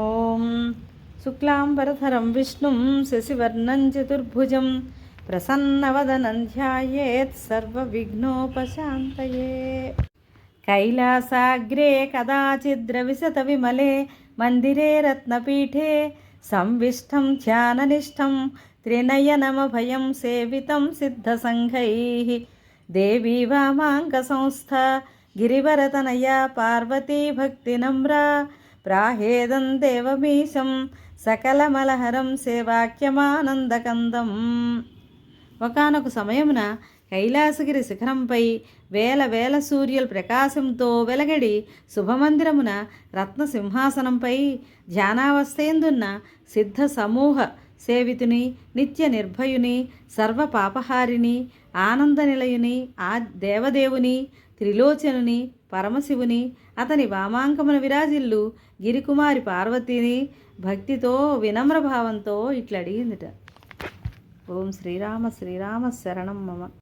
ఓం శుక్లాంబరధరం విష్ణుం శశివర్ణం చతుర్భుజం ప్రసన్నవదనం ధ్యాయేత్ సర్వవిఘ్నోపశాంతయే. కైలాసాగ్రే కదాచిద్రవిశత విమలే మందిరే రత్నపీఠే సంవిష్టం ధ్యాననిష్టం త్రినయనమభయం సేవితం సిద్ధసంఘైః. దేవీ వామాంగ సంస్థ గిరివరతనయా పార్వతీ భక్తినమ్రా ప్రాహేదం దేవమీశం సకలమలహరం సేవాఖ్యమానందకందం. ఒకానొక సమయమున కైలాసగిరి శిఖరంపై వేల వేల సూర్యుల ప్రకాశంతో వెలగడి శుభమందిరమున రత్నసింహాసనంపై ధ్యానావస్థయందున్న సిద్ధ సమూహ సేవితుని, నిత్య నిర్భయుని, సర్వపాపహారిని, ఆనంద నిలయుని, ఆ దేవదేవుని, త్రిలోచనుని, పరమశివుని, అతని వామాంకమున విరాజిల్లు గిరికుమారి పార్వతిని భక్తితో వినమ్రభావంతో ఇట్లా అడిగిందిట. ఓం శ్రీరామ శ్రీరామ శరణం మమ.